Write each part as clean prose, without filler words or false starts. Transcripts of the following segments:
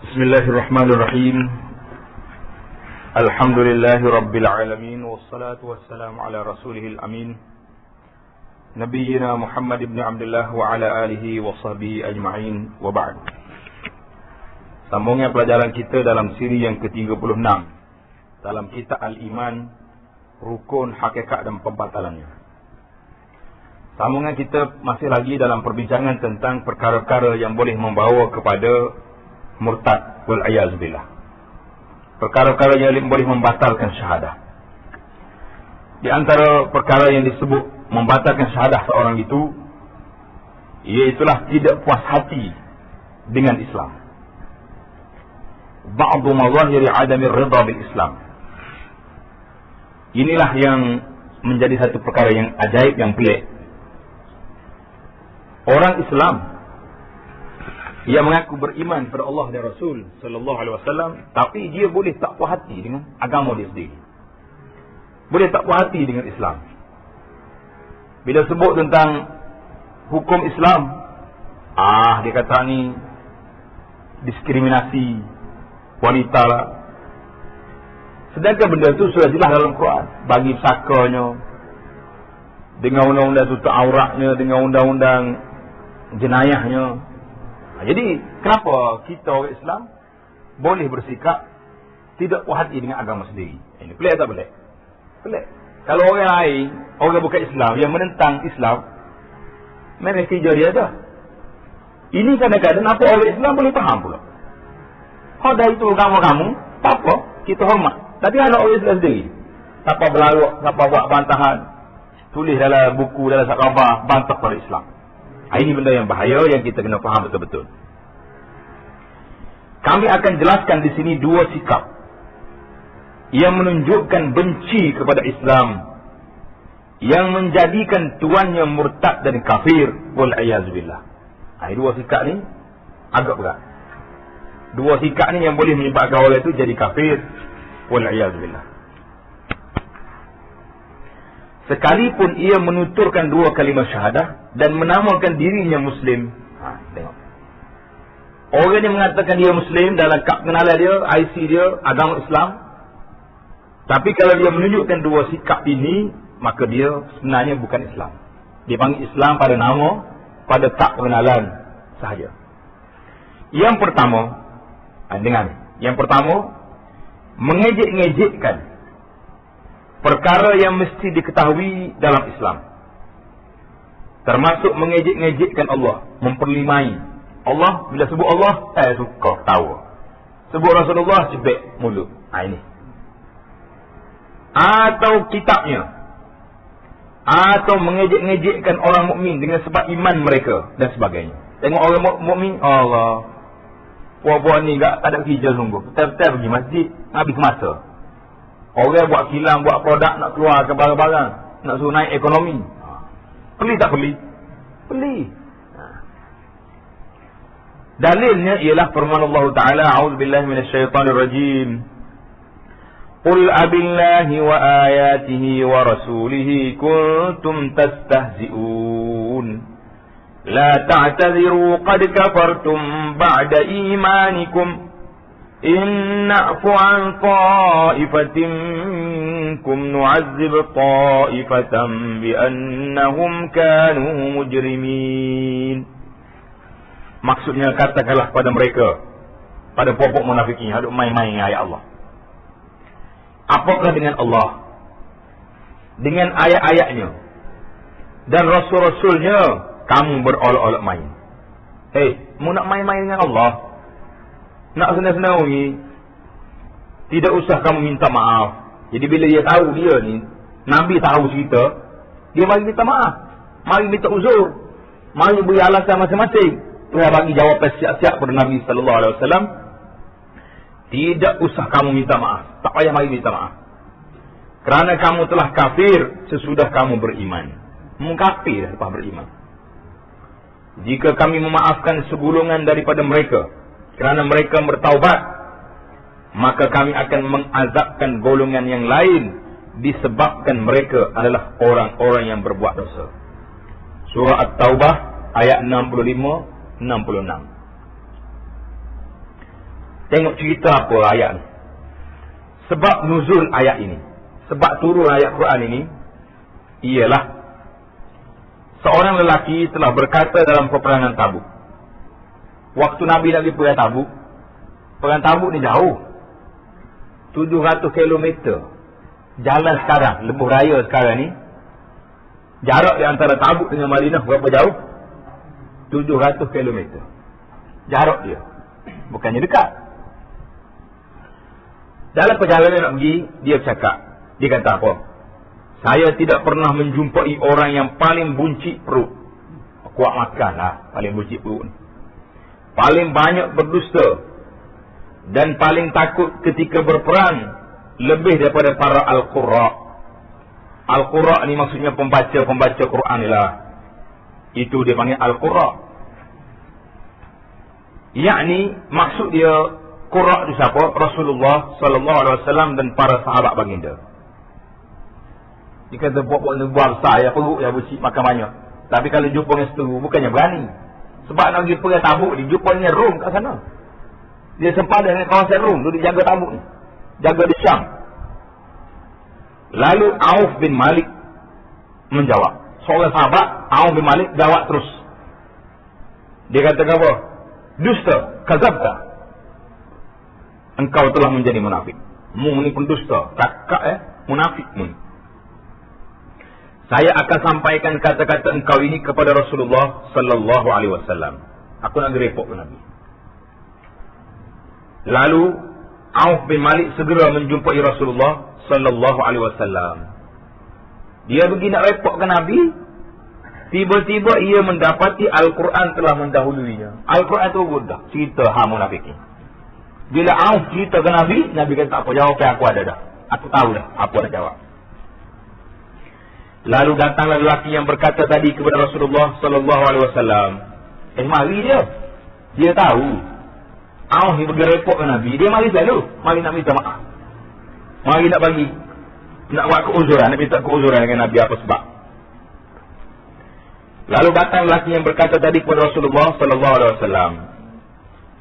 Bismillahirrahmanirrahim. Alhamdulillahi rabbil alamin, wassalatu wassalamu ala rasulihil amin, nabiyyina Muhammad ibn Abdullah wa ala alihi wa sahbihi ajma'in, wa ba'd. Sambungnya pelajaran kita dalam siri yang ke-36 dalam kitab Al-Iman, Rukun, Hakikat dan Pembatalannya. Sambungan kita masih lagi dalam perbincangan tentang perkara-perkara yang boleh membawa kepada murtad wal a'yaz billah. Perkara-perkara yang boleh membatalkan syahadah. Di antara perkara yang disebut membatalkan syahadah seorang itu, iaitulah tidak puas hati dengan Islam. Ba'du mazahiri adami ridha bil Islam. Inilah yang menjadi satu perkara yang ajaib, yang pelik. Orang Islam yang mengaku beriman kepada Allah dan Rasul sallallahu alaihi wasallam, tapi dia boleh tak puas hati dengan agama dia sendiri. Boleh tak puas hati dengan Islam. Bila sebut tentang hukum Islam, dia kata ni diskriminasi wanita lah. Sedangkan benda tu sudah jelas dalam Quran, bagi sakanya, dengan undang-undang tutup auratnya, dengan undang-undang jenayahnya. Jadi kenapa kita orang Islam boleh bersikap tidak puas hati dengan agama sendiri? Ini pelik tak pelik? Pelik. Kalau orang lain, orang bukan Islam, yang menentang Islam, mereka kerja dia dah. Ini kadang-kadang apa orang Islam boleh faham pula. Dah itu agama kamu, tak apa, kita hormat. Tapi anak orang Islam sendiri, siapa berlarut, siapa buat bantahan, tulis dalam buku, dalam sakabah, bantah pada Islam. Ini benda yang bahaya yang kita kena faham betul-betul. Kami akan jelaskan di sini dua sikap yang menunjukkan benci kepada Islam, yang menjadikan tuannya murtad dan kafir, wal a'yaz billah. Dua sikap ni agak berat. Dua sikap ni yang boleh menyebabkan orang itu jadi kafir, wal a'yaz billah. Sekalipun ia menuturkan dua kalimah syahadah dan menamakan dirinya Muslim. Tengok. Orang yang mengatakan dia Muslim dalam kad pengenalan dia, IC dia, agama Islam. Tapi kalau dia menunjukkan dua sikap ini, maka dia sebenarnya bukan Islam. Dia panggil Islam pada nama, pada kad pengenalan sahaja. Yang pertama, dengar. Yang pertama, mengejek-ngejekkan perkara yang mesti diketahui dalam Islam. Termasuk mengejek-ngejekkan Allah, memperlimai Allah. Bila sebut Allah, suka tawa. Sebut Rasulullah, cebek mulut. Ini. Atau kitabnya. Atau mengejek-ngejekkan orang mukmin dengan sebab iman mereka dan sebagainya. Tengok orang mukmin, Allah, puan-puan ni tak ada kerja sungguh. Betul-betul pergi masjid, habis masa. Orang buat kilang, buat produk, nak keluarkan barang-barang, nak suruh naik ekonomi. Beli tak beli? Beli. Dalilnya ialah firman Allah Ta'ala, a'udzubillahi minasyaitanirrajim. Qul abillahi wa ayatihi wa rasulihi kuntum tastahzi'un. La ta'tadhiru qad kafartum ba'da imanikum. إن نعفو عن طائفة منكم نعذب طائفة بأنهم كانوا مجرمين. Maksudnya katakanlah pada mereka, pada pokok munafikin, hadut main-main ayat Allah. Apakah dengan Allah, dengan ayat-ayatnya dan rasul-rasulnya kamu berolok-olok main? Mu nak main-main dengan Allah, nak senang-senang ni, tidak usah kamu minta maaf. Jadi bila dia tahu dia ni, Nabi tahu cerita, dia mari minta maaf, mari minta uzur, mari beri alasan masing-masing. Dia bagi jawapan siap-siap kepada Nabi sallallahu alaihi wasallam. Tidak usah kamu minta maaf, tak payah mari minta maaf. Kerana kamu telah kafir sesudah kamu beriman. Mengkafir lepas beriman. Jika kami memaafkan segulungan daripada mereka kerana mereka bertaubat, maka kami akan mengazabkan golongan yang lain disebabkan mereka adalah orang-orang yang berbuat dosa. Surah At-Taubah ayat 65-66. Tengok cerita apa ayat ni. Sebab nuzul ayat ini, sebab turun ayat Quran ini, ialah seorang lelaki telah berkata dalam peperangan Tabuk. Waktu Nabi nak pergi perang Tabuk, perang Tabuk ni jauh, 700 km. Jalan sekarang, lebuh raya sekarang ni, jarak di antara Tabuk dengan Madinah berapa jauh? 700 km. Jarak dia, bukannya dekat. Dalam perjalanan nak pergi, dia bercakap. Dia kata apa? Saya tidak pernah menjumpai orang yang paling buncit perut. Kuat makan lah, paling buncit perut. Paling banyak berdusta. Dan paling takut ketika berperang. Lebih daripada para Al-Qurra. Al-Qurra ni maksudnya pembaca-pembaca Quran ni lah. Itu dia panggil Al-Qurra. Yakni maksud dia Qurra itu siapa? Rasulullah sallallahu alaihi wasallam dan para sahabat baginda. Dia kata buat-buat buah besar, ya perut, ya bersih, makan banyak. Tapi kalau jumpa dengan seteru, bukannya berani. Sebab nak pergi perang Tabuk, dia jumpa dengan Rom kat sana. Dia sempadan dengan kawasan Rom, dia jaga Tabuk ni. Jaga di Syam. Lalu Auf bin Malik menjawab. Seorang sahabat, Auf bin Malik jawab terus. Dia kata apa? Dusta, kazabta. Engkau telah menjadi munafik. Mu ni pendusta, cakap munafik mu. Saya akan sampaikan kata-kata engkau ini kepada Rasulullah sallallahu alaihi wasallam. Aku nak report ke Nabi. Lalu Auf bin Malik segera menjumpai Rasulullah sallallahu alaihi wasallam. Dia pergi nak report ke Nabi. Tiba-tiba ia mendapati Al-Quran telah mendahuluinya. Al-Quran tu mudah cerita munafik ni. Bila Auf cerita ke Nabi, Nabi kata tak apa, jawapan aku ada dah. Aku tahu dah apa nak jawab. Lalu datanglah lelaki yang berkata tadi kepada Rasulullah sallallahu alaihi wasallam. Mari dia. Dia tahu Auf ni pergi report ke Nabi. Dia mari selalu. Mari nak minta maaf. Mari nak bagi. Nak buat keuzuran. Nak minta keuzuran dengan Nabi apa sebab. Lalu datang lelaki yang berkata tadi kepada Rasulullah sallallahu alaihi wasallam.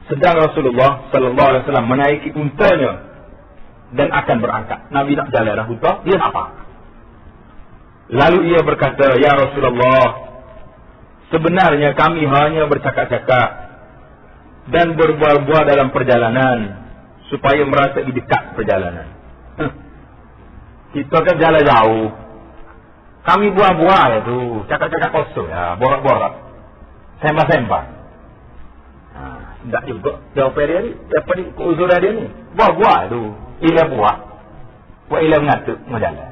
Sedang Rasulullah sallallahu alaihi wasallam menaiki untanya dan akan berangkat. Nabi nak jalan dah unta, dia nak apa? Lalu ia berkata, "Ya Rasulullah, sebenarnya kami hanya bercakap-cakap dan berbual-bual dalam perjalanan supaya merasa dekat perjalanan." Kita kan jalan jauh. Kami buah-buah tu, cakap-cakap kosong ya, borak-borak. Sembah-sembah. Tak juga jawapan dia ni. Apa ni keuzuran dia ni? Buah-buah tu. Ilah buah. Buat ilah mengatuk menjalan.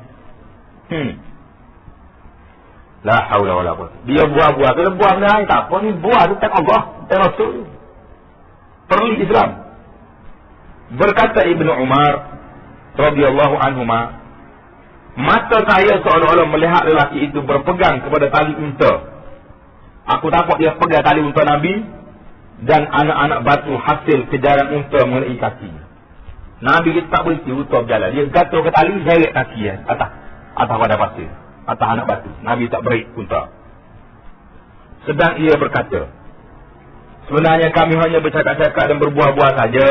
La haula wala quwwata. Dia buah-buah. Kalau buah benda tak apa ni. Buah tu tak Allah. Tak Rasul. Perlu Islam. Berkata Ibnu Umar radhiyallahu anhuma, mata saya seolah-olah melihat lelaki itu berpegang kepada tali unta. Aku nampak dia pegang tali unta Nabi dan anak-anak batu hasil kejaran unta mengenai kaki. Nabi kita tak berhenti unta berjalan. Dia gantung ke tali, seret kaki atas pada pasir, atas anak batu. Nabi tak break unta. Sedang ia berkata, sebenarnya kami hanya bercakap-cakap dan berbuah-buah saja.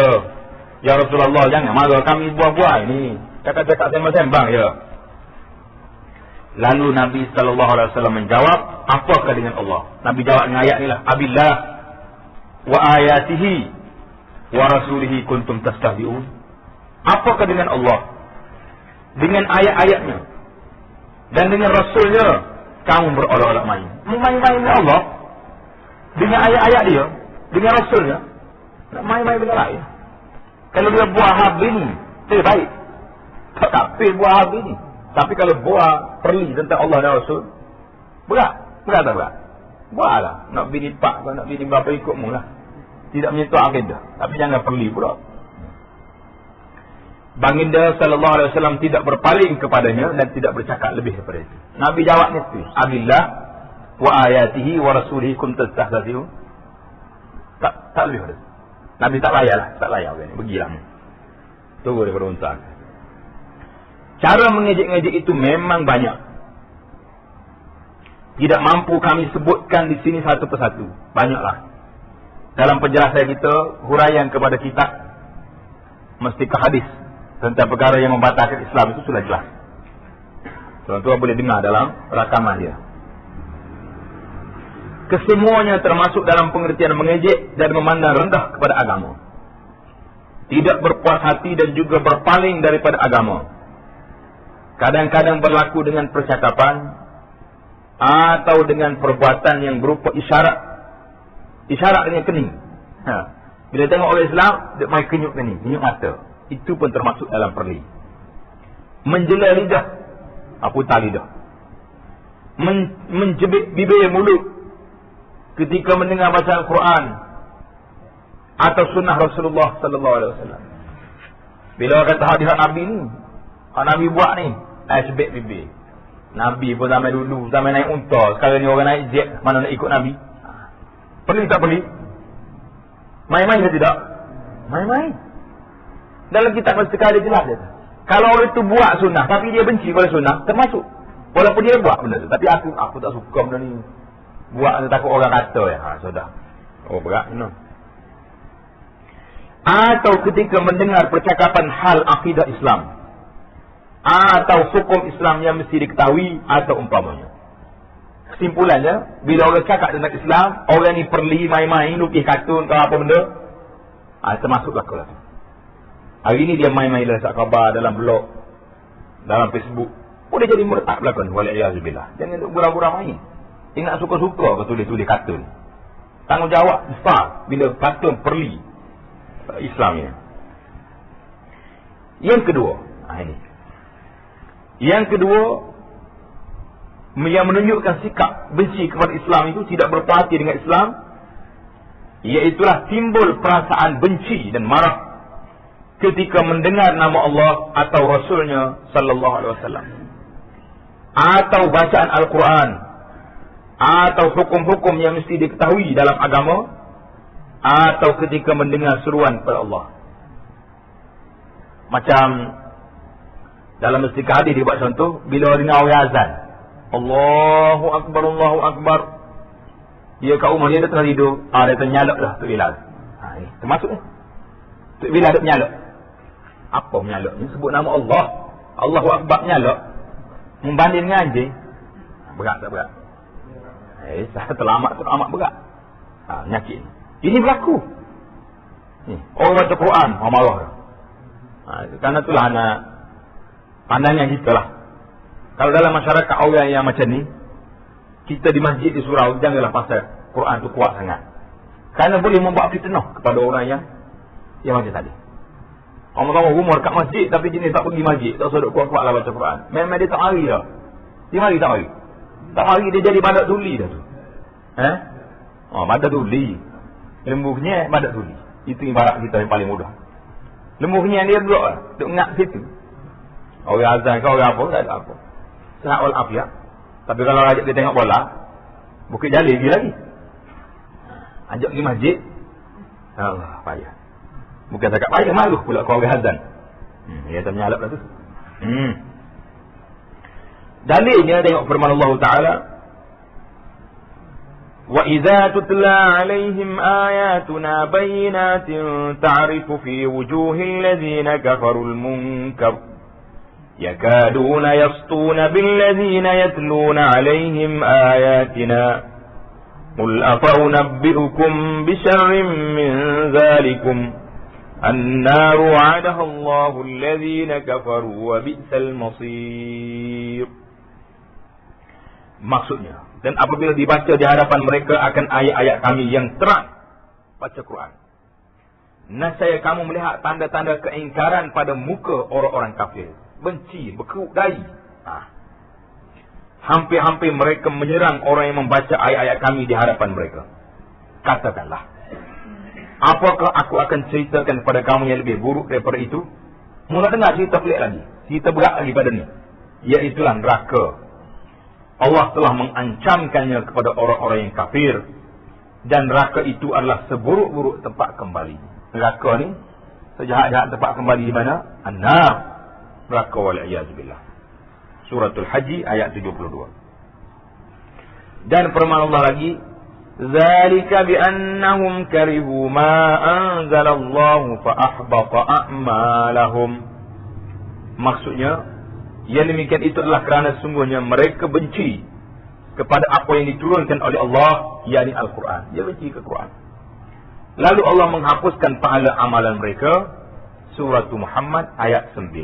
Ya Rasulullah, jangan marah kami buah-buah ini. Cakap-cakap sembang-sembang ya. Lalu Nabi SAW menjawab, apakah dengan Allah? Nabi jawab dengan ayat inilah, Abillah wa ayatihi wa rasulihi kuntum tastahzi'un. Apakah dengan Allah, dengan ayat-ayatnya dan dengan Rasulnya kamu berolok-olok main? Main-main dengan Allah, dengan ayat-ayat dia, dengan Rasulnya, nak main-main dengan lain. Kalau dia buah habis ni, baik. Tak buah habis ni. Tapi kalau buah perli tentang Allah dan Rasul, berat. Berat tak berat? Buatlah. Nak bini pak, nak bini berapa ikutmu lah. Tidak menyentuh akidah. Tapi jangan perli pula. Baginda sallallahu alaihi wasallam tidak berpaling kepadanya dan tidak bercakap lebih daripada itu. Nabi jawabnya itu, Abillah wa ayatihi wa rasulihi kuntum tastahzi'un. Tak lebih daripada itu. Nabi tak layak lah. Tak layak. Pergilah. Tunggu daripada unta. Cara mengejek-ngejek itu memang banyak. Tidak mampu kami sebutkan di sini satu persatu. Banyaklah. Dalam penjelasan kita, huraian kepada kitab Mestikah hadis tentang perkara yang membatalkan Islam itu sudah jelas. Tuan-tuan boleh dengar dalam rakaman dia. Kesemuanya termasuk dalam pengertian mengejek dan memandang rendah kepada agama. Tidak berpuas hati dan juga berpaling daripada agama. Kadang-kadang berlaku dengan percakapan atau dengan perbuatan yang berupa isyarat. Isyarat dengan kening. Bila tengok orang Islam, dia main kenyuk kening, kenyuk mata. Itu pun termasuk dalam perli. Menjela lidah, putar lidah. Menjebik bibir mulut ketika mendengar bacaan Quran atau sunnah Rasulullah sallallahu alaihi wasallam. Bila orang kata hadis Nabi ni, Nabi buat ni, jebik bibir. Nabi pun zaman dulu, zaman naik unta, sekarang ni orang naik jet, mana nak ikut Nabi? Perli tak perli? Main-main ke tidak? Main-main. Dalam kitab Al-Istiqah ada jelas dia. Kalau orang itu buat sunnah tapi dia benci pada sunnah, termasuk. Walaupun dia buat benda tu, tapi aku tak suka benda ni. Buat takut orang kata ya. Sudah. Oh berat no. Atau ketika mendengar percakapan hal akidah Islam atau hukum Islam yang mesti diketahui atau umpamanya. Kesimpulannya, bila orang cakap tentang Islam, orang ni perli main-main lukis kartun atau apa benda, termasuklah kalau hari ni dia main-main letak khabar dalam blog, dalam Facebook. Boleh jadi murtad belakang. Wal'iyazubillah. Jangan duk burang-burang main. Ingat suka-suka kau tulis-tulis kartun. Tanggungjawab besar bila kartun perli Islam ni. Yang kedua, ini. Yang kedua, yang menunjukkan sikap benci kepada Islam itu tidak berpuas hati dengan Islam, iaitulah timbul perasaan benci dan marah ketika mendengar nama Allah atau Rasulnya sallallahu alaihi wasallam, atau bacaan Al-Quran, atau hukum-hukum yang mesti diketahui dalam agama, atau ketika mendengar seruan kepada Allah. Macam dalam Istiqah hadis dia buat contoh, bila dengar orang azan, Allahu Akbar, Allahu Akbar, dia kat rumah dia tengah tidur, dia ternyalak dah Tok Bilal. Termasuk ni Tok Bilal ada menyalak. Apa menyalak ni? Sebut nama Allah, Allahu Akbar menyalak, membanding dengan anjing. Berat tak berat? Terlamat tu amat berat. Penyakit ni. Ini berlaku. Orang baca Quran, orang marah. Kerana itulah anak pandangan kita lah. Kalau dalam masyarakat orang yang macam ni, kita di masjid di surau, janganlah pasal Quran tu kuat sangat. Kerana boleh membuat fitnah kepada orang yang macam tadi. Orang tahu rumah kat masjid, tapi jenis tak pergi masjid, tak usah duk kuat-kuat lah baca Quran. Memang dia tak mari dah. Dia mari tak mari. Tak mari dia jadi badak tuli dah tu. Badak tuli. Lembuhnya badak tuli. Itu ibarat kita yang paling mudah. Lembuhnya dia duduk lah, duduk ngak situ. Orang azan ke orang apa, tak ada apa. Sehat walafiat. Tapi kalau ajak dia tengok bola, Bukit Jalil pergi lagi. Ajak pergi masjid, Allah, payah. Bukan cakap payah, malu pula kau orang azan. Dia tak menyalap lah tu. Dalilnya tengok firman Allah Ta'ala, وَإِذَا تُتْلَى عَلَيْهِمْ آيَاتُنَا بَيِّنَاتٍ تَعْرِفُ فِي وُجُوهِ الَّذِينَ كَفَرُوا الْمُنكَرَ يَكَادُونَ يَسْطُونَ بِالَّذِينَ يَتْلُونَ عَلَيْهِمْ آيَاتِنَا قُلْ أَفَأُنَبِّئُكُمْ بِشَرٍّ مِّن ذَلِكُمْ النَّارُ وَعَدَهَا اللَّهُ الَّذِينَ كَفَرُوا وَبِئْسَ الْمَصِيرُ. Maksudnya, dan apabila dibaca di hadapan mereka akan ayat-ayat kami yang terang, baca Quran, nescaya kamu melihat tanda-tanda keingkaran pada muka orang-orang kafir. Benci, berkeruk dahi. Hampir-hampir mereka menyerang orang yang membaca ayat-ayat kami di hadapan mereka. Katakanlah, apakah aku akan ceritakan kepada kamu yang lebih buruk daripada itu? Mula dengar cerita pelik lagi, cerita berat lagi pada ni, iaitulah neraka. Allah telah mengancamkannya kepada orang-orang yang kafir, dan neraka itu adalah seburuk-buruk tempat kembali. Neraka ni sejahat-jahat tempat kembali di mana? An-nar, neraka wal'iyazubillah. Suratul Haji ayat 72. Dan firman Allah lagi, Zalika bi'annahum karihu ma anzalallahu fa ahbata a'malahum. Maksudnya, yang demikian itu adalah kerana sungguhnya mereka benci kepada apa yang diturunkan oleh Allah, yakni Al-Quran. Dia benci ke Quran. Lalu Allah menghapuskan pahala amalan mereka. Surah Muhammad ayat 9.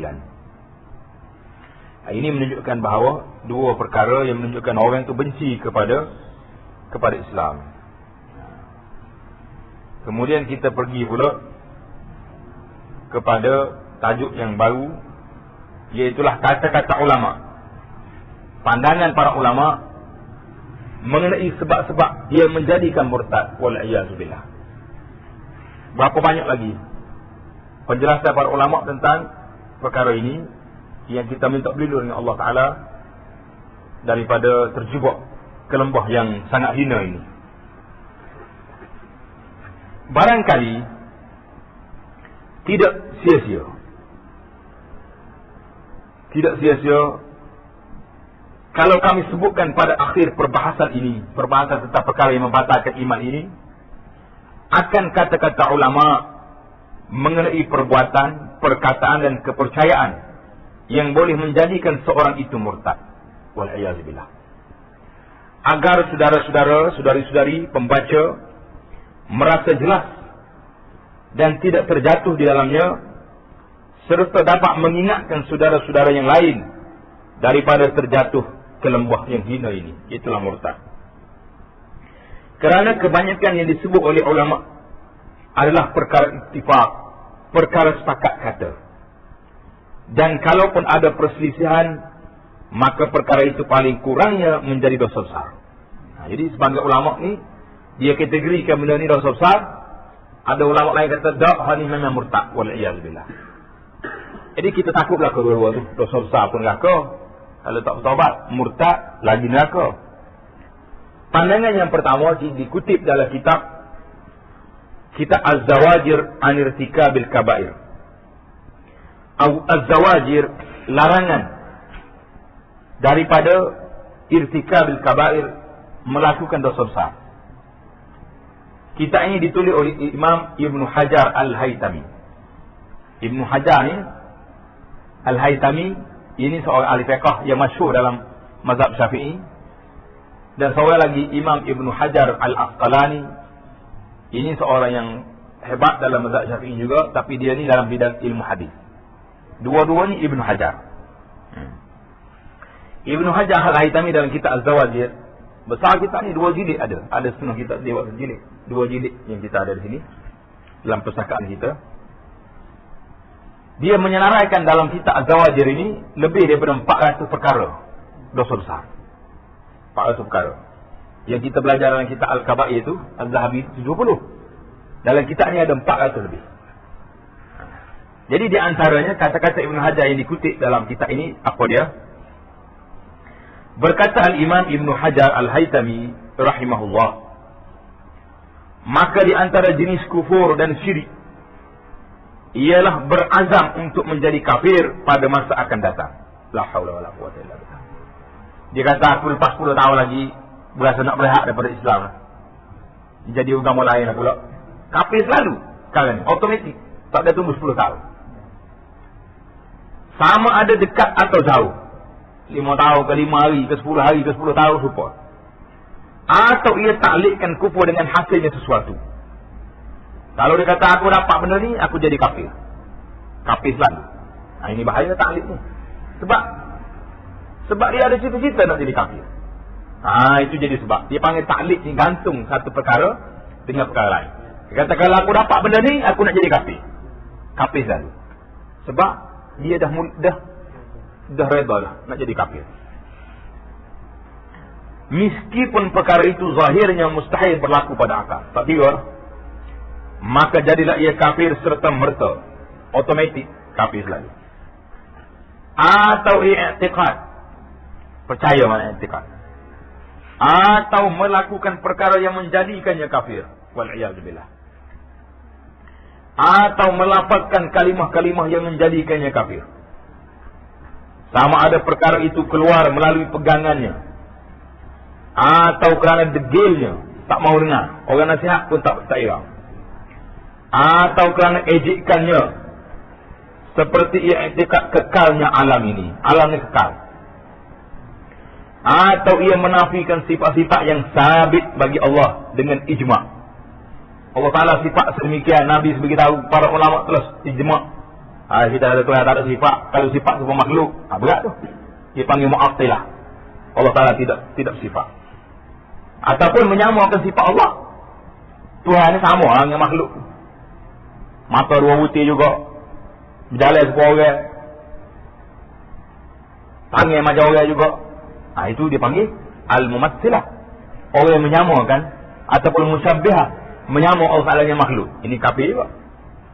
Ini menunjukkan bahawa dua perkara yang menunjukkan orang itu benci kepada Islam. Kemudian kita pergi pula kepada tajuk yang baru, iaitulah kata-kata ulama. Pandangan para ulama mengenai sebab-sebab yang menjadikan murtad, wal'iyazubillah. Berapa banyak lagi penjelasan para ulama tentang perkara ini yang kita minta berlindung dengan Allah Ta'ala daripada terjebak ke lembah yang sangat hina ini. Barangkali tidak sia-sia kalau kami sebutkan pada akhir perbahasan ini, perbahasan tentang perkara yang membatalkan iman ini, akan kata-kata ulama mengenai perbuatan, perkataan dan kepercayaan yang boleh menjadikan seorang itu murtad. Wal'iyazubillah. Agar saudara-saudara, saudari-saudari pembaca merasa jelas dan tidak terjatuh di dalamnya, serta dapat mengingatkan saudara-saudara yang lain daripada terjatuh ke lembah yang hina ini. Itulah murtad. Kerana kebanyakan yang disebut oleh ulama adalah perkara ittifaq, perkara sepakat kata. Dan kalaupun ada perselisihan, maka perkara itu paling kurangnya menjadi dosa besar. Jadi sebagai ulama ni, dia kategorikan benda ni dosa besar. Ada ulama lain kata dak, hani memang murtad, wal'iyazubillah. Jadi kita takutlah kedua-dua tu, dosa besar pun neraka. Kalau tak bertaubat, murtad lagi neraka. Pandangan yang pertama dikutip dalam kitab Az-Zawajir an irtikabil kabair. Az-Zawajir, larangan daripada irtikabil kabair, melakukan dosa besar. Kitab ini ditulis oleh Imam Ibnu Hajar Al-Haytami. Ibnu Hajar ni Al-Haytami ini seorang ahli fiqh yang masyhur dalam mazhab Syafi'i. Dan seorang lagi Imam Ibnu Hajar Al-Asqalani. Ini seorang yang hebat dalam mazhab Syafi'i juga, tapi dia ni dalam bidang ilmu hadis. Dua-duanya Ibnu Hajar. Ibnu Hajar Al-Haytami dalam kitab Az-Zawajir, besar kitab ni 2 jilid ada. Ada setengah kitab dia buat sejilid. 2 jilid yang kita ada di sini dalam perpustakaan kita. Dia menyenaraikan dalam kitab Az-Zawajir ini lebih daripada 400 perkara dosa besar. 400 perkara. Yang kita belajar dalam kitab Al-Kabair itu, Az-Zahabi 70. Dalam kitab ni ada 400 lebih. Jadi di antaranya kata-kata Ibn Hajar yang dikutip dalam kitab ini, apa dia? Berkata Al-Imam Ibn Hajar Al-Haytami rahimahullah, maka di antara jenis kufur dan syirik ialah berazam untuk menjadi kafir pada masa akan datang. La haula wala quwwata illa billah. Dia kata, aku lepas 10 tahun lagi berasa nak berehat daripada Islam, jadi agama lain lah pula. Kafir selalu kalian, automatik. Tak ada tunggu 10 tahun. Sama ada dekat atau jauh, 5 tahun ke 5 hari ke 10 hari ke 10 tahun support. Atau ia taklidkan kufur dengan hasilnya sesuatu. Kalau dia kata aku dapat benda ni, aku jadi kafir. Kafir selalu. Ini bahaya taklid ni. Sebab dia ada cita-cita nak jadi kafir. Itu jadi sebab. Dia panggil taklid ni gantung satu perkara dengan perkara lain. Dia kata kalau aku dapat benda ni, aku nak jadi kafir. Kafir selalu. Sebab dia dah reda lah nak jadi kafir. Meskipun perkara itu zahirnya mustahil berlaku pada akal, tak kira, maka jadilah ia kafir serta merta, automatik kafir selalu. Atau i'tiqad, percaya mana i'tiqad, atau melakukan perkara yang menjadikannya kafir, wal'iyazubillah, atau melafazkan kalimah-kalimah yang menjadikannya kafir. Sama ada perkara itu keluar melalui pegangannya, atau kerana degilnya, tak mau dengar. Orang nasihat pun tak irau. Atau kerana ejekannya seperti ia etikat kekalnya alam ini. Alam ini kekal. Atau ia menafikan sifat-sifat yang sabit bagi Allah dengan ijma'. Allah Ta'ala sifat sedemikian, Nabi seberitahu, para ulama telah ijma'. Kita ada Tuhan tak ada sifat. Kalau sifat itu makhluk, berat tu. Dia panggil mu'attilah. Allah Ta'ala tidak sifat. Ataupun menyamakan sifat Allah. Tuhan ni sama dengan makhluk. Mata dua butir juga. Berjalan sepuluh orang. Tangan macam orang juga. Itu dia panggil al-mumatsilah. Orang yang menyamakan ataupun musyabbihah, menyamakan Allah Ta'ala dengan makhluk. Ini kafir juga.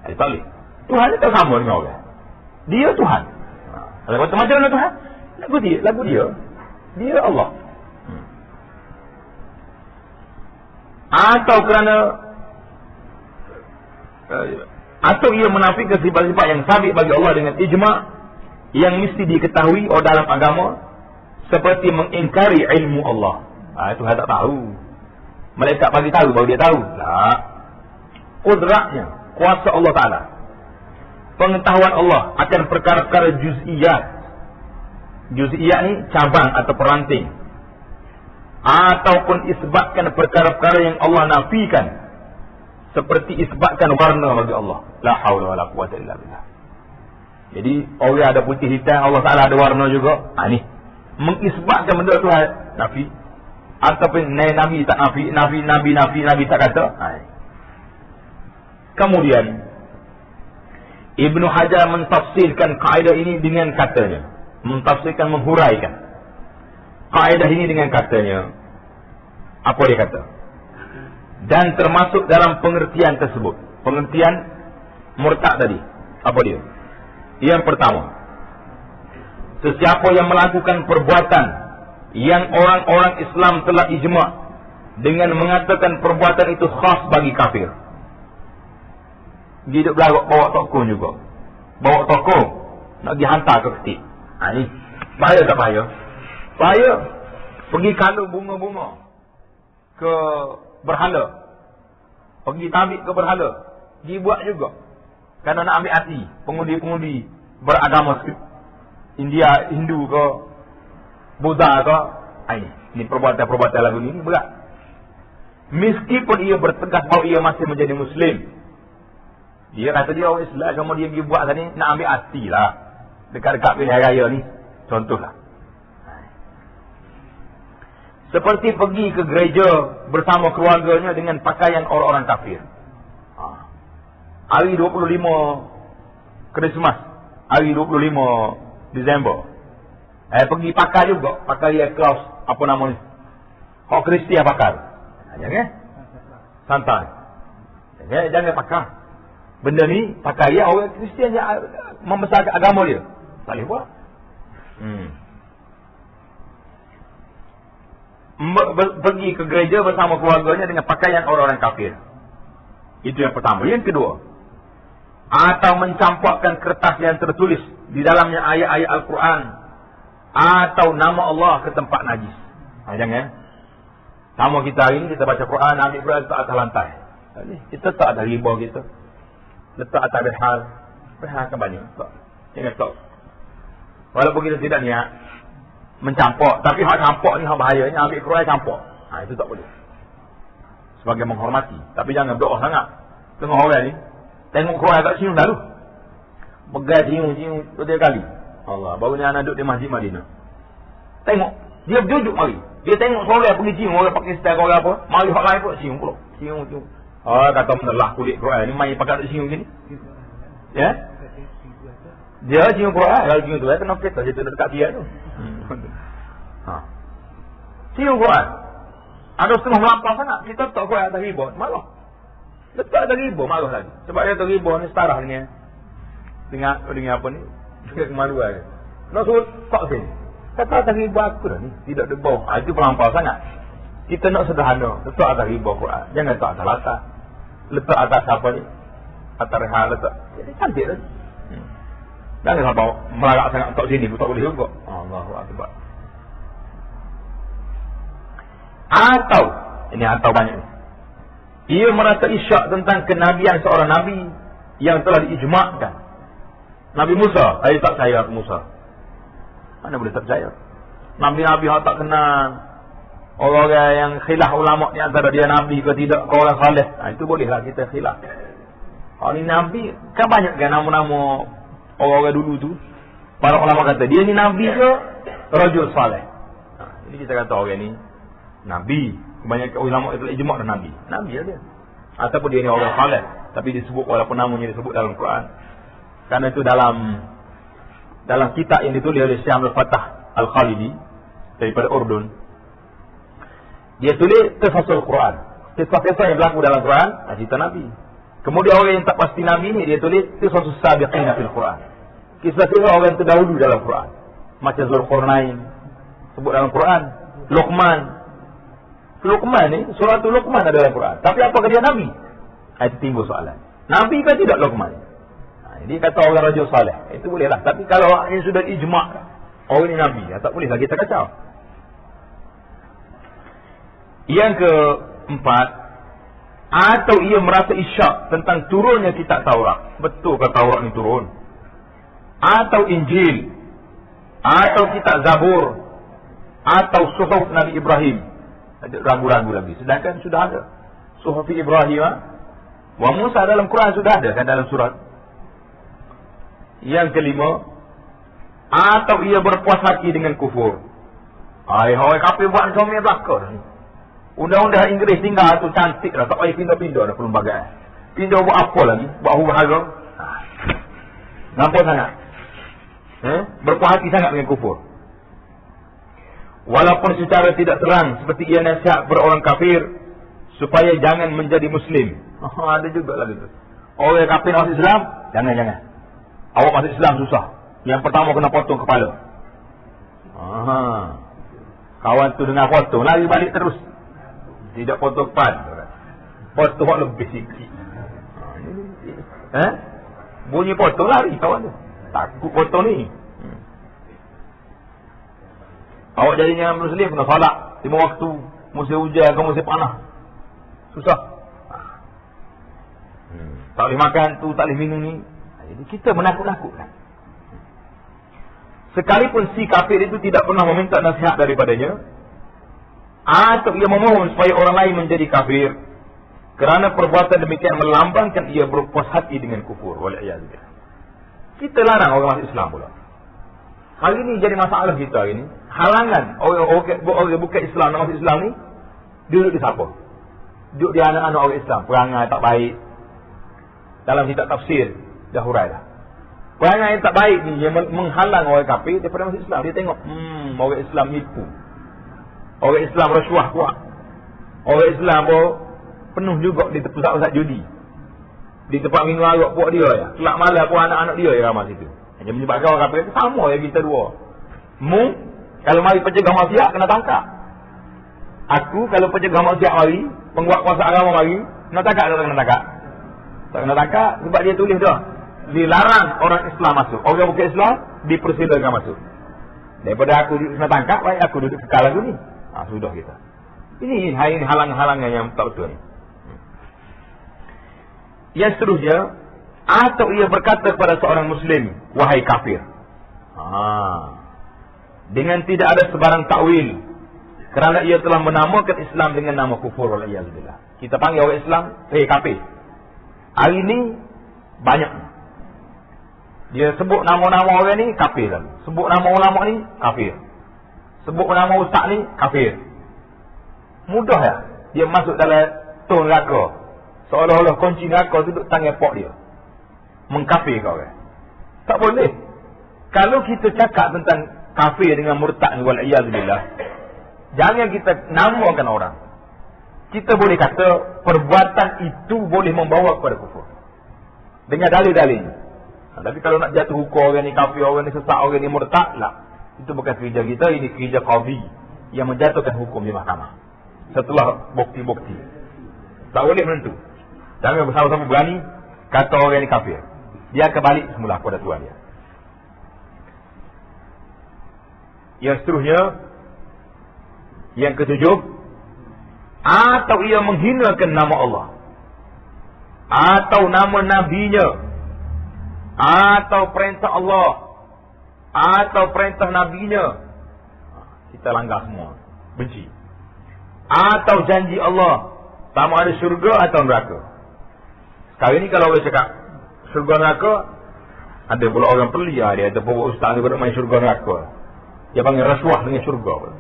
Tak boleh. Tuhan itu sama dengan orang. Dia Tuhan. Kalau kata macam mana Tuhan? Lagu dia. Dia Allah. Atau kerana atau ia menafikan sifat-sifat yang sabit bagi Allah dengan ijma' yang mesti diketahui dalam agama, seperti mengingkari ilmu Allah. Tuhan tak tahu. Malaikat bagi tahu baru dia tahu. Tak. Qudratnya, kuasa Allah Ta'ala, pengetahuan Allah akan perkara-perkara juz'iyat. Juz'iyat ni cabang atau peranting. Ataupun isbatkan perkara-perkara yang Allah nafikan, seperti isbatkan warna bagi Allah. La haula wala quwwata illa billah. Jadi orang ada putih hitam, Allah Ta'ala ada warna juga. Ni mengisbatkan benda tu nafi. Ataupun Nabi tak nafi, Nabi tak kata. Kemudian Ibnu Hajar mentafsirkan kaedah ini dengan katanya, mentafsirkan, menghuraikan kaedah ini dengan katanya. Apa dia kata? Dan termasuk dalam pengertian tersebut, pengertian murtad tadi, apa dia? Yang pertama, sesiapa yang melakukan perbuatan yang orang-orang Islam telah ijma' dengan mengatakan perbuatan itu khas bagi kafir. Dia duduk belakang bawa tokoh juga. Bawa tokoh nak dihantar ke ketik. Ini bahaya tak bahaya? Bahaya. Pergi kalung bunga-bunga ke berhala. Pergi tabik ke berhala. Dibuat juga. Kerana nak ambil hati pengundi-pengundi beragama India, Hindu ke Buddha ke. Ini perbuatan-perbuatan lagu ini berat. Meskipun ia bertegas bahawa ia masih menjadi Muslim, dia kata dia orang Islam, cuma dia pergi buat tadi nak ambil hati lah dekat-dekat pilihan raya ni. Contohlah, seperti pergi ke gereja bersama keluarganya dengan pakaian orang-orang kafir. Hari 25 Christmas, hari 25 Disember, pergi pakai juga, pakai dia Klaus, apa nama ni, orang Kristian pakai. Jangan santai. Jangan pakai benda ni, pakai dia orang Kristian yang membesarkan agama dia. Tak boleh buat. Pergi ke gereja bersama keluarganya dengan pakaian orang-orang kafir. Itu yang pertama. Yang kedua, atau mencampakkan kertas yang tertulis di dalamnya ayat-ayat Al-Quran atau nama Allah ke tempat najis. Jangan. Sama kita hari ni, kita baca Quran, ambil Quran letak atas lantai. Kita tak ada riba kita. Letak atas behal. Behal kan banyak. Jangan letak. Walaupun kita tidak niat mencampak, tapi hak campak ni hak bahayanya, ambil Quran campak. Itu tak boleh. Sebagai menghormati. Tapi jangan berdoa sangat. Tengok orang ni, tengok Quran tak cium lalu. Pegang cium 2-3 kali. Allah, baru ni anak duduk di Masjid Madinah. Tengok, dia duduk mari. Dia tengok orang pergi cium, orang Pakistan ke orang apa, mari hak lain pun cium pula. Cium. Kata menelah kulit Quran ni, main pakai duk cium gini. Ya? Dia cium Quran, kalau cium tu kena kita situ dekat dia tu. Cium Quran. Ada setengah melampau sangat, kita tak Quran atas riba, malah. Letak atas riba, malah lagi. Sebab dia atas riba ni setara dengan apa ni? Dengan kemaluan. Nak suruh tak sini. Kata atas riba aku dah ni, tidak ada bau. Itu melampau sangat. Kita nak sederhana, letak atas riba Quran. Jangan letak atas latar. Letak atas apa ni? Atas rehat letak. Jadi cantik dah. Jangan sampai melarak sangat letak sini, tak boleh juga. Allahu Akbar. Atau Ini atau banyak ni. Ia merasa isyak tentang kenabian seorang nabi yang telah diijmakkan. Nabi Musa, saya tak percaya Musa. Mana boleh tak percaya? Nabi-nabi yang tak kenal. Orang-orang yang khilaf ulama ni antara dia nabi ke tidak, ke orang saleh. Itu bolehlah kita khilaf. Kalau ni nabi, kan banyak kan nama-nama orang-orang dulu tu. Para ulama kata, dia ni nabi ke rajul saleh. Jadi kita kata orang ni nabi. Kebanyakan ulama itu ijma' dan nabi. Nabi lah dia. Ataupun dia ni orang saleh, tapi disebut walaupun namanya disebut dalam Quran. Karena itu dalam kitab yang ditulis oleh Syekh Abdul Fattah Al-Khalidi daripada Urdun. Dia tulis tafsir Quran. Kisah-kisah yang berlaku dalam Quran, cerita nabi. Kemudian orang yang tak pasti nabi ni dia tulis kisah sabiqin fil Quran. Kisah-kisah orang yang terdahulu dalam Quran. Macam Zulqarnain sebut dalam Quran, Luqman ni, surah Luqman ada dalam Quran. Tapi apakah dia nabi? Itu timbul soalan. Nabi kan tidak Luqman? Dia kata orang rajul saleh. Itu bolehlah. Tapi kalau yang sudah ijma' orang ni nabi, tak bolehlah kita kacau. Yang keempat, atau ia merasa isyak tentang turunnya kitab Taurat. Betul ke Taurat ni turun? Atau Injil, atau kitab Zabur, atau suhuf Nabi Ibrahim. Ada ragu-ragu lagi. Sedangkan sudah ada suhuf Ibrahim wa Musa dalam Quran sudah ada kan dalam surat. Yang kelima, atau ia berpuas hati dengan kufur. Hai kafir buat macam ni belakang ni. Undang-undang Inggeris tinggal tu cantik lah. Tak payah pindah-pindah dah perlembagaan. Pindah buat apa lagi? Buat huru-hara. Nampak sangat. Berpuas hati sangat dengan kufur. Walaupun secara tidak terang seperti ia nasihat kepada orang kafir supaya jangan menjadi Muslim. Ada juga lagi tu. Orang kafir masuk Islam, jangan. Awak masuk Islam susah. Yang pertama kena potong kepala. Kawan tu dengar potong, lari balik terus. Tidak potong kepala. Potong lebih sikit. Bunyi potong lari kawan tu. Takut potong ni. Awak jadinya Muslim kena salat 5 waktu, musim hujan ke musim panas. Susah. Tak boleh makan tu, tak boleh minum ni. Jadi kita menakut-nakutkan. Sekalipun si kafir itu tidak pernah meminta nasihat daripadanya, atau ia memohon supaya orang lain menjadi kafir, kerana perbuatan demikian melambangkan ia berpuas hati dengan kufur. Wal'iyadzubillah. Kita larang orang masuk Islam pula. Hari ini jadi masalah kita hari ini. Halangan orang bukan Islam nak masuk Islam ni, duduk di siapa? Duduk di anak-anak orang Islam. Perangai tak baik. Dalam kitab tafsir dah hurailah. Perangai yang tak baik ni yang menghalang orang kafir daripada masuk Islam. Dia tengok, orang Islam nipu. Orang Islam rasuah kuat. Orang Islam pun penuh juga di pusat-pusat judi. Di tempat minum arak puak dia ya. Kelak malam pun anak-anak dia yang ramai situ. Hanya menyebabkan orang kafir itu sama yang kita dua. Kalau mari pencegah maksiat kena tangkap. Aku kalau pencegah maksiat mari, penguat kuasa agama mari, kena tangkap atau tak kena tangkap? Tak kena tangkap sebab dia tulis dah. Dilarang orang Islam masuk. Orang bukan Islam dipersilakan masuk. Daripada aku kena tangkap, baik aku duduk kekal lagu ni. Sudah kita. Ini halang-halangan yang tak betul ni. Yang seterusnya, atau ia berkata kepada seorang Muslim, wahai kafir. Dengan tidak ada sebarang takwil, kerana ia telah menamakan Islam dengan nama kufur. Wal'iyadzubillah. Kita panggil orang Islam, kafir. Hari ini banyak. Dia sebut nama-nama orang ni kafir. Sebut nama ulama ni kafir. Sebut nama ustaz ni kafir. Mudah ya. Dia masuk dalam tong neraka. Seolah-olah kunci neraka tu duduk tangan pok dia. Mengkafir kau orang. Tak boleh. Kalau kita cakap tentang kafir dengan murtad ni wal'iyadzubillah, jangan kita namakan orang. Kita boleh kata perbuatan itu boleh membawa kepada kufur. Dengan dalil-dalil. Tapi kalau nak jatuh hukum orang ni kafir, orang ni sesat, orang ni murtad lah. Itu bukan kerja kita, ini kerja qadhi yang menjatuhkan hukum di mahkamah. Setelah bukti-bukti. Tak boleh menentu. Jangan bersama-sama berani kata orang ni kafir. Dia akan balik semula kepada Tuhan dia. Yang seterusnya, yang ketujuh, atau ia menghinakan nama Allah, atau nama nabinya, atau perintah Allah, atau perintah nabinya, kita langgar semua, benci. Atau janji Allah, sama ada syurga atau neraka. Sekarang ni kalau orang cakap syurga neraka, ada pula orang pelia dia, ada pula ustaz dia bermain syurga neraka. Dia panggil rasuah dengan syurga.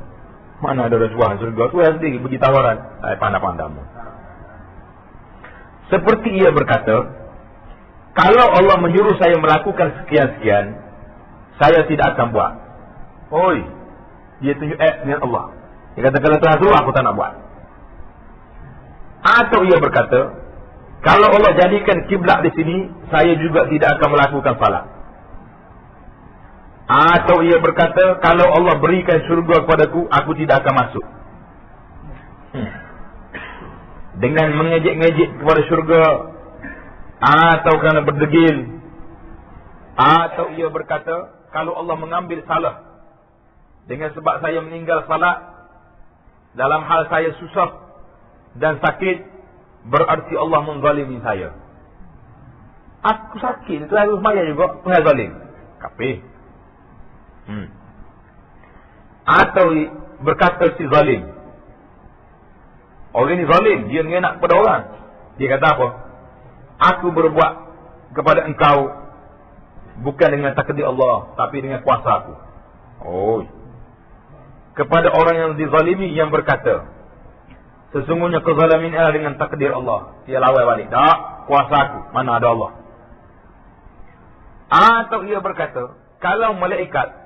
Mana ada rasuah syurga? Tu yang sendiri bagi tawaran. Pandang-pandang. Seperti ia berkata, kalau Allah menyuruh saya melakukan sekian-sekian, saya tidak akan buat. Oi, dia tunjuk dengan Allah. Dia kata, kalau Tuhan suruh, aku tak nak buat. Atau ia berkata, kalau Allah jadikan kiblat di sini, saya juga tidak akan melakukan salat. Atau ia berkata, kalau Allah berikan syurga kepadaku, aku tidak akan masuk. Dengan mengejek-ngejek kepada syurga, atau kerana berdegil. Atau ia berkata, kalau Allah mengambil salah, dengan sebab saya meninggal salat, dalam hal saya susah dan sakit, berarti Allah menzalimi saya. Aku sakit, itu harus bayar juga, pengal zalim. Kafir. Atau berkata si zalim, orang ini zalim, dia mengenak kepada orang. Dia kata apa? Aku berbuat kepada engkau bukan dengan takdir Allah, tapi dengan kuasa aku. Oh. Kepada orang yang dizalimi, yang berkata, sesungguhnya kezalimin adalah dengan takdir Allah. Dia lawan balik. Tak, kuasa aku, mana ada Allah. Atau ia berkata, kalau malaikat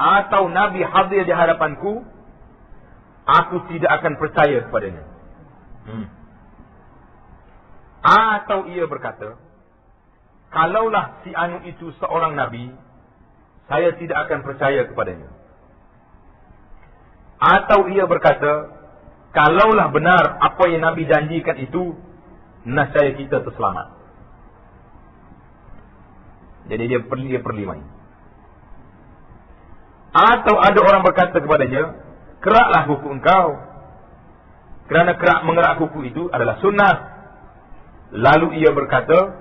atau Nabi hadir di hadapanku, aku tidak akan percaya kepadanya. Atau ia berkata, kalaulah si anu itu seorang Nabi, saya tidak akan percaya kepadanya. Atau ia berkata, kalaulah benar apa yang Nabi janjikan itu, nascaya kita terselamat. Jadi dia perlimai. Atau ada orang berkata kepadanya, keraklah kuku engkau, kerana kerak mengerak kuku itu adalah sunnah. Lalu ia berkata,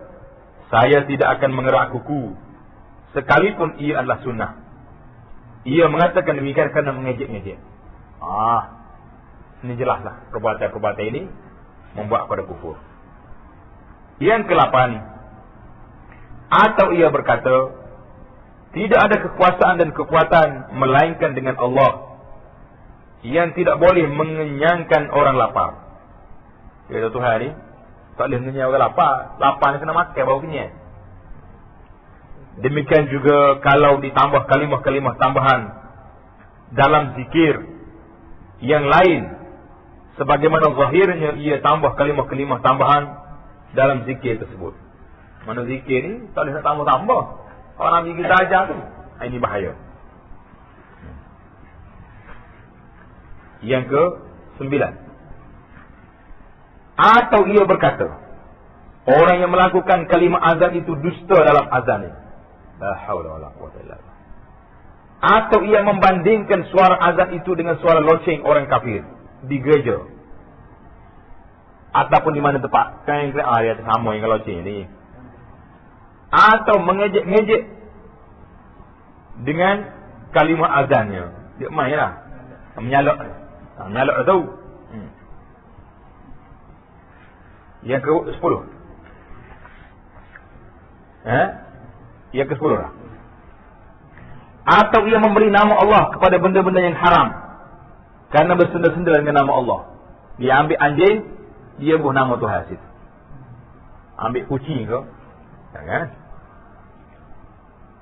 saya tidak akan mengerak kuku, sekalipun ia adalah sunnah. Ia mengatakan demikian kerana mengejek-ngejek. Ini jelaslah perbuatan-perbuatan ini membuat pada kufur. Yang ke-8, atau ia berkata, tidak ada kekuasaan dan kekuatan melainkan dengan Allah, yang tidak boleh mengenyangkan orang lapar. Dia kata, Tuhan ni tak boleh mengenyang orang lapar. Lapar ni kena makan baru kenyang. Demikian juga kalau ditambah kalimah-kalimah tambahan dalam zikir yang lain, sebagaimana zahirnya ia tambah kalimah-kalimah tambahan dalam zikir tersebut. Mana zikir ni tak boleh nak tambah-tambah. Kalau Nabi kita ajar tu, ini bahaya. Yang ke-9, atau ia berkata, orang yang melakukan kalimah azan itu dusta dalam azan ini. La haula wala quwwata illa billah. Atau ia membandingkan suara azan itu dengan suara loceng orang kafir di gereja, ataupun di mana tempat. Kan dia sama yang loceng ni. Atau mengejek-ngejek dengan kalimah azannya. Dia main lah, menyalak tu. Yang ke-10, yang ke-10 lah. Atau ia memberi nama Allah kepada benda-benda yang haram karena bersenda-senda dengan nama Allah. Dia ambil anjing, dia buh nama Tuhan situ. Ambil kucing ke, jangan.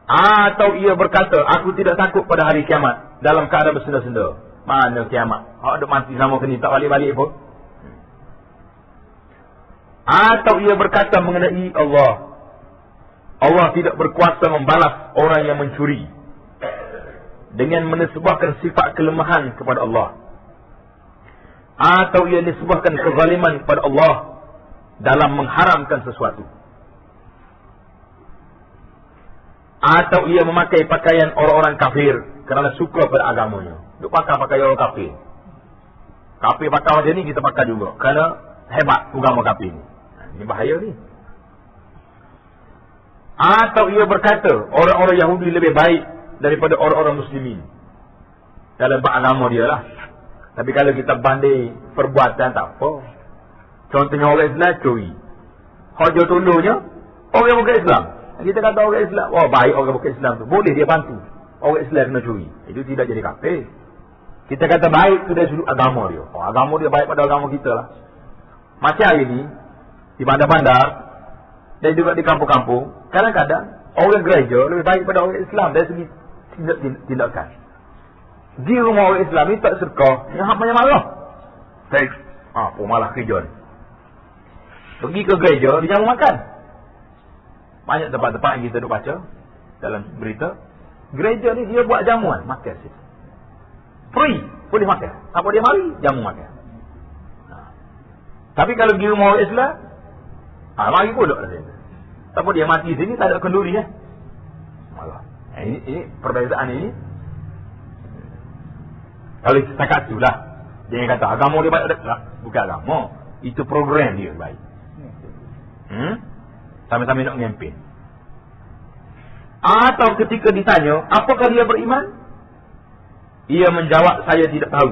Atau ia berkata, aku tidak takut pada hari kiamat dalam keadaan bersenda-senda. Mana kiamat? Ada mati sama kini, tak balik-balik pun. Atau ia berkata mengenai Allah, Allah tidak berkuasa membalas orang yang mencuri, dengan menisbahkan sifat kelemahan kepada Allah. Atau ia nisbahkan kezaliman kepada Allah dalam mengharamkan sesuatu. Atau ia memakai pakaian orang-orang kafir kerana suka pada agamanya. Dia pakai pakaian orang kafir. Kafir pakai macam ni, kita pakai juga. Kerana hebat agama kafir ni. Ini bahaya ni. Atau ia berkata, orang-orang Yahudi lebih baik daripada orang-orang Muslimin. Dalam agama dia lah. Tapi kalau kita banding perbuatan, tak apa. Contohnya orang Islam curi. Haja tolongnya orang bukan Islam. Kita kata orang Islam, wah baik orang bukan Islam tu. Boleh dia bantu. Orang Islam kena curi. Itu tidak jadi kafir. Kita kata baik tu dari sudut agama dia. Oh, agama dia baik pada agama kita lah. Macam hari ni, di bandar-bandar, dan juga di kampung-kampung, kadang-kadang orang gereja lebih baik pada orang Islam dari segi tindakan. Di rumah orang Islam ni tak serkah, yang hak banyak malah. Baik. Malah kerja ni. Pergi ke gereja, dia jamu makan. Banyak tempat-tempat yang kita duk baca dalam berita. Gereja ni dia buat jamuan, makan situ. Free, boleh makan. Apa dia mari, jamu makan. Tapi kalau di rumah orang Islam, mari pula lah dia. Tapi dia mati sini, tak ada kenduri ya. Malah. Ini perbezaan ini. Kalau setakat tu lah. Jangan kata agama dia baik. Bukan agama. Itu program dia baik. Sama-sama nak ngempin. Atau ketika ditanya, apakah dia beriman? Ia menjawab, saya tidak tahu.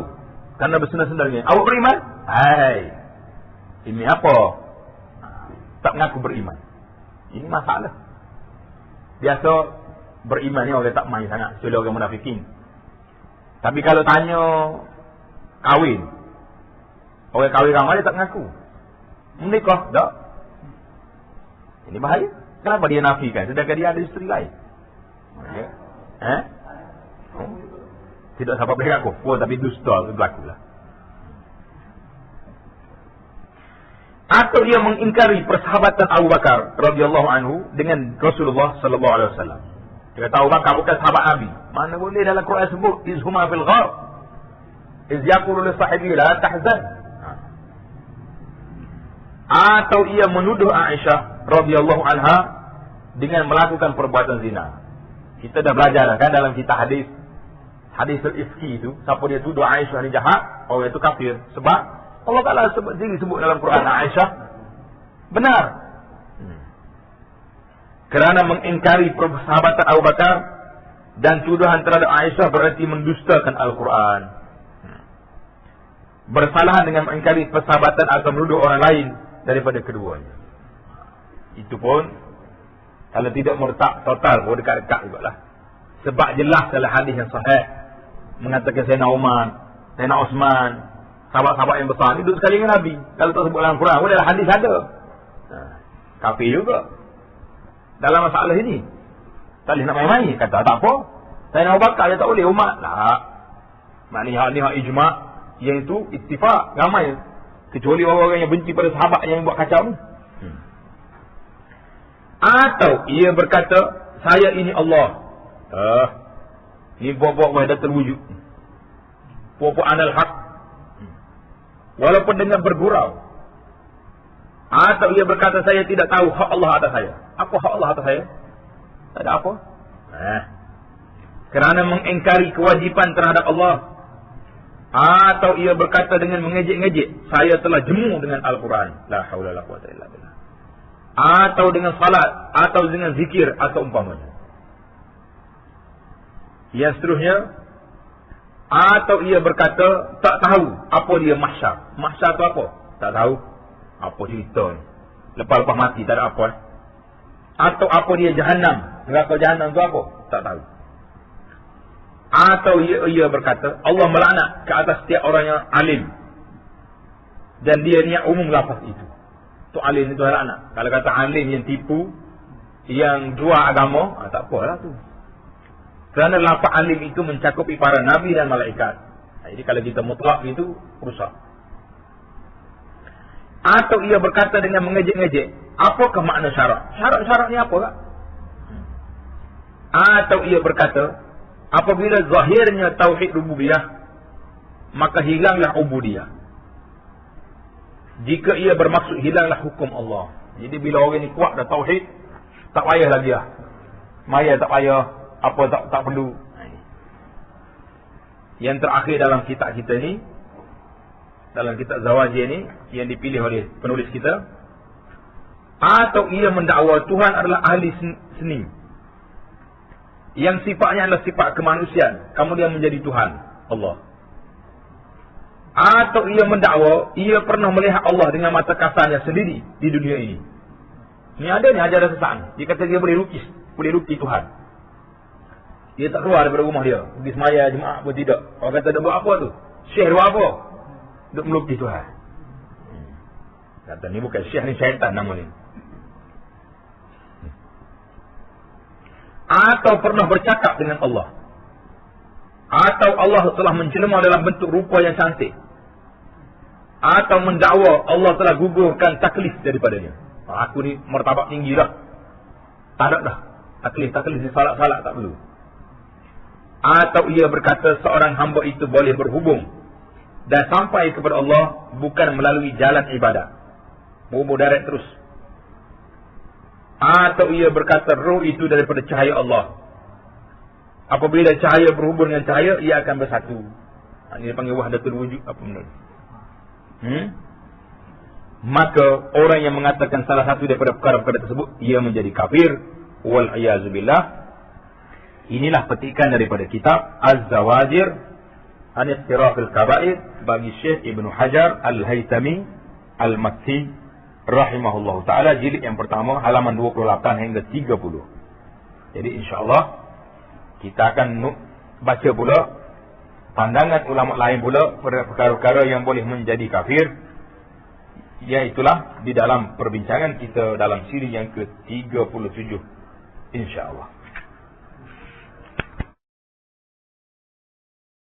Karena bersenang-senangnya. Awak beriman? Hai. Ini apa? Tak mengaku beriman. Ini masalah. Biasa beriman ni orang tak main sangat. Kecuali orang munafikin. Tapi kalau tanya kahwin. Orang kahwin ramai dia tak mengaku. Menikah? Tak. Ini bahaya. Kenapa dia nafikan? Sedangkan dia ada isteri lain. Tidak sampai berlaku. Tapi dusta berlaku lah. Atau dia mengingkari persahabatan Abu Bakar radhiyallahu anhu dengan Rasulullah sallallahu alaihi wasallam. Dia kata Abu Bakar bukan sahabat Nabi. Mana boleh dalam Quran sebut izhuma fil ghar. Iz yaqulu li sahibihi la tahzan. Atau ia menuduh Aisyah radhiyallahu anha dengan melakukan perbuatan zina. Kita dah belajar kan dalam kitab hadis al-ifki itu, siapa dia tuduh Aisyah ni jahat, orang itu kafir. Sebab Allah Ta'ala sebut dalam Quran Aisyah benar. Kerana mengingkari persahabatan Abu Bakar dan tuduhan terhadap Aisyah berarti mendustakan Al-Quran. Bersalahan dengan mengingkari persahabatan atau menuduh orang lain daripada keduanya. Itu pun kalau tidak murtad total pun dekat-dekat juga lah. Sebab jelas dalam hadis yang sahih mengatakan Sayyidina Umar, Sayyidina Osman, sahabat-sahabat yang besar ni duduk sekali dengan Nabi. Kalau tak sebut dalam Quran, dalam hadis ada. Kafir juga. Dalam masalah ini. Tak boleh nak main-main. Kata tak apa. Saya nak bakar dia tak boleh. Umat. Tak. Maknanya ni hak ijma'. Yang itu ittifaq. Ramai. Kecuali orang-orang yang benci pada sahabat yang buat kacau ni. Atau ia berkata, saya ini Allah. Ini buat-buat dah terwujud. Buat-buat anal haq. Walaupun dengan bergurau. Atau ia berkata saya tidak tahu hak Allah atas saya. Apa hak Allah atas saya? Tak ada apa. Kerana mengingkari kewajipan terhadap Allah. Atau ia berkata dengan mengejek-ngejek, saya telah jemu dengan Al-Quran. La haula la quwwata illa billah. Atau dengan salat, atau dengan zikir, atau umpamanya. Yang seterusnya, atau ia berkata tak tahu apa dia mahsyar. Mahsyar tu apa? Tak tahu. Apa cerita ni? Lepas-lepas mati tak ada apa. Atau apa dia jahannam? Neraka jahannam tu apa? Tak tahu. Atau ia berkata Allah melaknat ke atas setiap orang yang alim. Dan dia niat umum lafaz itu. Tu alim itu laknat. Kalau kata alim yang tipu, yang jual agama, tak apalah tu. Kerana lafaz alim itu mencakupi para nabi dan malaikat. Jadi kalau kita mutlak itu rusak. Atau ia berkata dengan mengejek-ngejek, apakah makna syarak? Syarak-syarak ni apa tak? Atau ia berkata, apabila zahirnya tauhid rububiyah, maka hilanglah ubudiyah. Jika ia bermaksud hilanglah hukum Allah. Jadi bila orang ni kuat dah tauhid, tak payah lagi lah. Maya tak payah, apa tak perlu. Yang terakhir dalam kitab kita ni, dalam kitab Zawajir ni yang dipilih oleh penulis kita, atau ia mendakwa Tuhan adalah ahli seni yang sifatnya adalah sifat kemanusiaan, kemudian menjadi Tuhan Allah. Atau ia mendakwa ia pernah melihat Allah dengan mata kasarnya sendiri di dunia ini. Ini ada ni ajaran sesat. Dia kata dia boleh lukis Tuhan. Dia tak keluar daripada rumah dia, pergi semaya jemaah pun tidak. Orang kata dia buat apa tu? Syekh buat apa? Duk melukis Tuhan. Kata ni bukan syekh, ni syaitan nama ni. Atau pernah bercakap dengan Allah, atau Allah telah menjelma dalam bentuk rupa yang cantik, atau mendakwa Allah telah gugurkan taklif daripadanya. Aku ni martabat tinggi dah, tak ada dah taklif ni, salat tak perlu. Atau ia berkata seorang hamba itu boleh berhubung dan sampai kepada Allah bukan melalui jalan ibadat, berhubung direct terus. Atau ia berkata roh itu daripada cahaya Allah, apabila cahaya berhubung dengan cahaya ia akan bersatu. Ini dipanggil wahdatul wujud, apa benda. Maka orang yang mengatakan salah satu daripada perkara-perkara tersebut, ia menjadi kafir. Wal iyazu billah. Inilah petikan daripada kitab Az-Zawajir an Iqtirafil Kaba'ir bagi Syekh Ibnu Hajar Al-Haytami Al-Makki rahimahullahu ta'ala, jilid yang pertama, halaman 28 hingga 30. Jadi insyaAllah kita akan baca pula pandangan ulama lain pula pada perkara-perkara yang boleh menjadi kafir, iaitulah di dalam perbincangan kita dalam siri yang ke-37 insyaAllah.